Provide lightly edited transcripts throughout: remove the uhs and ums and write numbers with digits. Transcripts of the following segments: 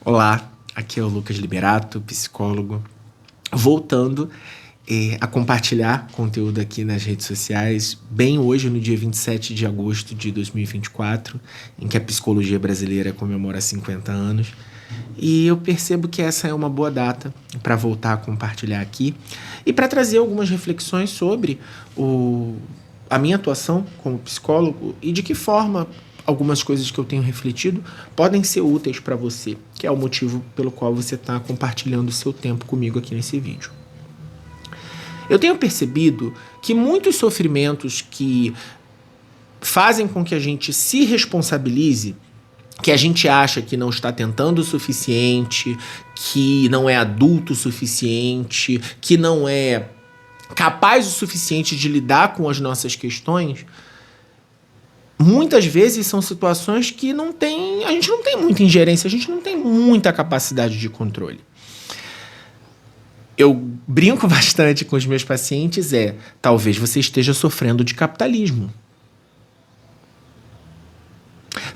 Olá, aqui é o Lucas Liberato, psicólogo, voltando a compartilhar conteúdo aqui nas redes sociais, bem hoje, no dia 27 de agosto de 2024, em que a psicologia brasileira comemora 50 anos. E eu percebo que essa é uma boa data para voltar a compartilhar aqui e para trazer algumas reflexões sobre a minha atuação como psicólogo e de que forma algumas coisas que eu tenho refletido podem ser úteis para você, que é o motivo pelo qual você está compartilhando o seu tempo comigo aqui nesse vídeo. Eu tenho percebido que muitos sofrimentos que fazem com que a gente se responsabilize, que a gente acha que não está tentando o suficiente, que não é adulto o suficiente, que não é capaz o suficiente de lidar com as nossas questões, muitas vezes são situações que a gente não tem muita ingerência, a gente não tem muita capacidade de controle. Eu brinco bastante com os meus pacientes, talvez você esteja sofrendo de capitalismo.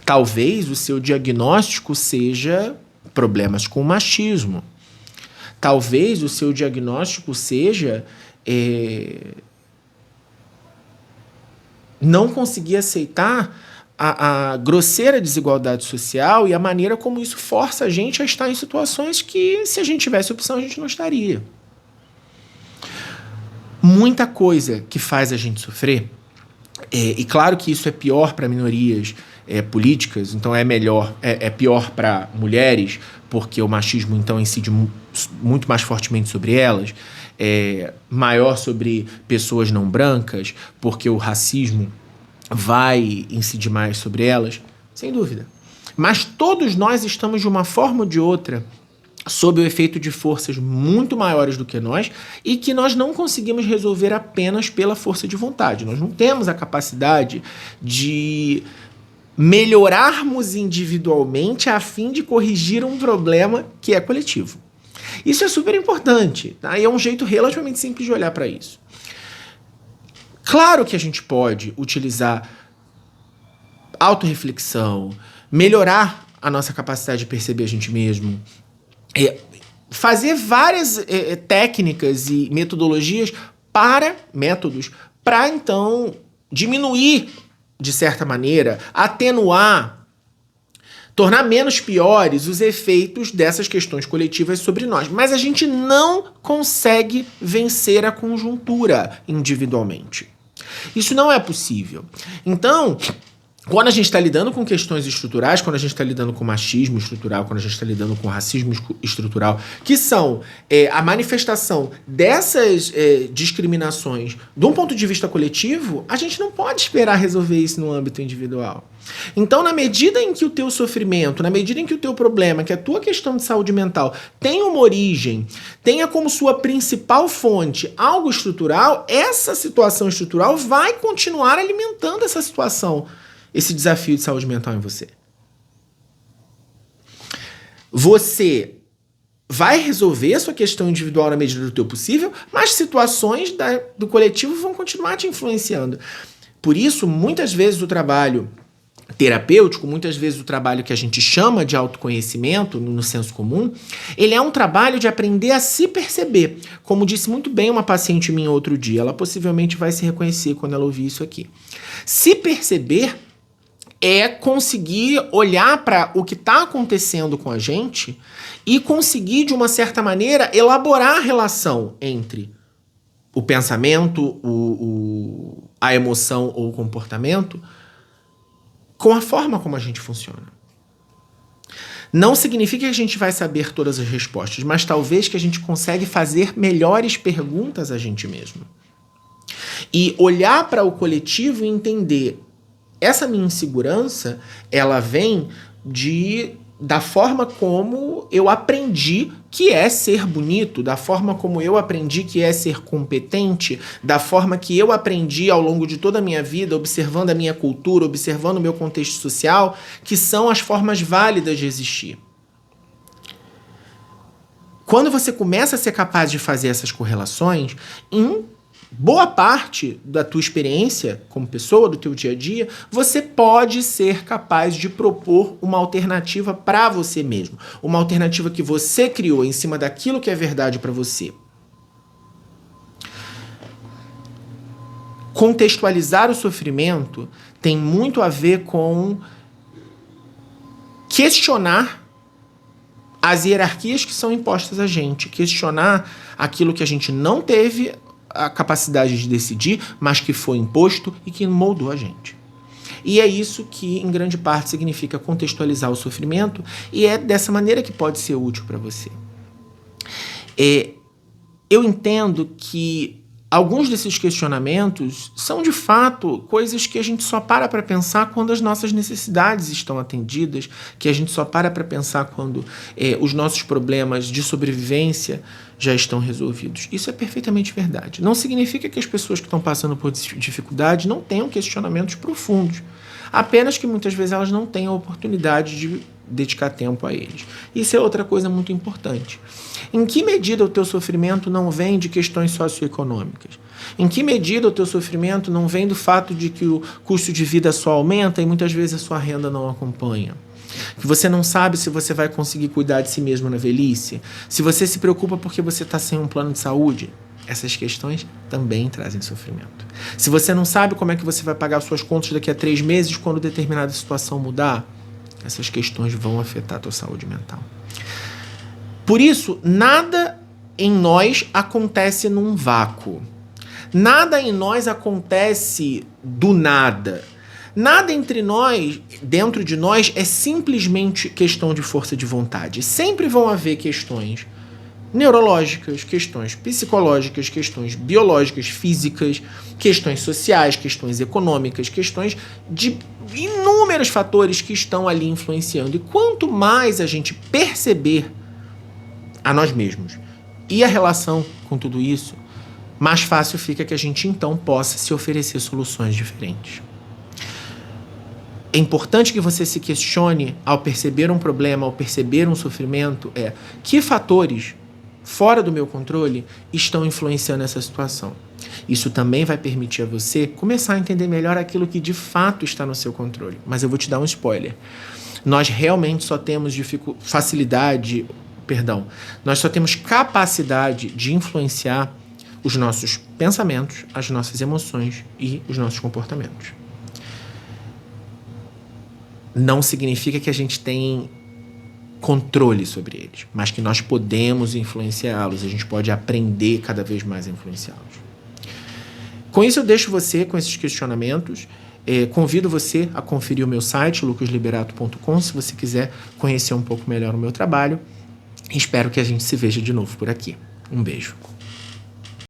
Talvez o seu diagnóstico seja problemas com machismo. Talvez o seu diagnóstico seja não conseguir aceitar a grosseira desigualdade social e a maneira como isso força a gente a estar em situações que, se a gente tivesse opção, a gente não estaria. Muita coisa que faz a gente sofrer, e claro que isso é pior para minorias políticas, então é pior para mulheres, porque o machismo então incide muito mais fortemente sobre elas, maior sobre pessoas não brancas, porque o racismo vai incidir mais sobre elas, sem dúvida. Mas todos nós estamos, de uma forma ou de outra, sob o efeito de forças muito maiores do que nós e que nós não conseguimos resolver apenas pela força de vontade. Nós não temos a capacidade de melhorarmos individualmente a fim de corrigir um problema que é coletivo. Isso é super importante, tá? E é um jeito relativamente simples de olhar para isso. Claro que a gente pode utilizar autorreflexão, melhorar a nossa capacidade de perceber a gente mesmo, fazer várias técnicas e métodos para então diminuir, de certa maneira, atenuar, tornar menos piores os efeitos dessas questões coletivas sobre nós. Mas a gente não consegue vencer a conjuntura individualmente. Isso não é possível. Então, quando a gente está lidando com questões estruturais, quando a gente está lidando com machismo estrutural, quando a gente está lidando com racismo estrutural, que são a manifestação dessas discriminações de um ponto de vista coletivo, a gente não pode esperar resolver isso no âmbito individual. Então, na medida em que o teu sofrimento, na medida em que o teu problema, que a tua questão de saúde mental tem uma origem, tenha como sua principal fonte algo estrutural, essa situação estrutural vai continuar alimentando essa situação, esse desafio de saúde mental em você. Você vai resolver a sua questão individual na medida do teu possível, mas situações do coletivo vão continuar te influenciando. Por isso, muitas vezes o trabalho terapêutico, muitas vezes o trabalho que a gente chama de autoconhecimento, no senso comum, ele é um trabalho de aprender a se perceber. Como disse muito bem uma paciente minha outro dia, ela possivelmente vai se reconhecer quando ela ouvir isso aqui. Se perceber é conseguir olhar para o que está acontecendo com a gente e conseguir, de uma certa maneira, elaborar a relação entre o pensamento, a emoção ou o comportamento com a forma como a gente funciona. Não significa que a gente vai saber todas as respostas, mas talvez que a gente consegue fazer melhores perguntas a gente mesmo. E olhar para o coletivo e entender essa minha insegurança, ela vem da forma como eu aprendi que é ser bonito, da forma como eu aprendi que é ser competente, da forma que eu aprendi ao longo de toda a minha vida, observando a minha cultura, observando o meu contexto social, que são as formas válidas de existir. Quando você começa a ser capaz de fazer essas correlações, em boa parte da tua experiência como pessoa, do teu dia a dia, você pode ser capaz de propor uma alternativa para você mesmo. Uma alternativa que você criou em cima daquilo que é verdade para você. Contextualizar o sofrimento tem muito a ver com questionar as hierarquias que são impostas a gente, questionar aquilo que a gente não teve a capacidade de decidir, mas que foi imposto e que moldou a gente. E é isso que, em grande parte, significa contextualizar o sofrimento, e é dessa maneira que pode ser útil para você. Eu entendo que alguns desses questionamentos são, de fato, coisas que a gente só para pensar quando as nossas necessidades estão atendidas, que a gente só para pensar quando os nossos problemas de sobrevivência já estão resolvidos. Isso é perfeitamente verdade. Não significa que as pessoas que estão passando por dificuldade não tenham questionamentos profundos, apenas que muitas vezes elas não têm a oportunidade de dedicar tempo a eles. Isso é outra coisa muito importante. Em que medida o teu sofrimento não vem de questões socioeconômicas? Em que medida o teu sofrimento não vem do fato de que o custo de vida só aumenta e muitas vezes a sua renda não acompanha? Que você não sabe se você vai conseguir cuidar de si mesmo na velhice? Se você se preocupa porque você está sem um plano de saúde? Essas questões também trazem sofrimento. Se você não sabe como é que você vai pagar suas contas daqui a 3 meses quando determinada situação mudar, essas questões vão afetar a tua saúde mental. Por isso, nada em nós acontece num vácuo. Nada em nós acontece do nada. Nada entre nós, dentro de nós, é simplesmente questão de força de vontade. Sempre vão haver questões neurológicas, questões psicológicas, questões biológicas, físicas, questões sociais, questões econômicas, questões de inúmeros fatores que estão ali influenciando. E quanto mais a gente perceber a nós mesmos e a relação com tudo isso, mais fácil fica que a gente então possa se oferecer soluções diferentes. É importante que você se questione ao perceber um problema, ao perceber um sofrimento, que fatores fora do meu controle estão influenciando essa situação. Isso também vai permitir a você começar a entender melhor aquilo que de fato está no seu controle. Mas eu vou te dar um spoiler. Nós realmente só temos nós só temos capacidade de influenciar os nossos pensamentos, as nossas emoções e os nossos comportamentos. Não significa que a gente tem controle sobre eles, mas que nós podemos influenciá-los, a gente pode aprender cada vez mais a influenciá-los. Com isso eu deixo você com esses questionamentos, convido você a conferir o meu site, lucasliberato.com, se você quiser conhecer um pouco melhor o meu trabalho. Espero que a gente se veja de novo por aqui. Um beijo.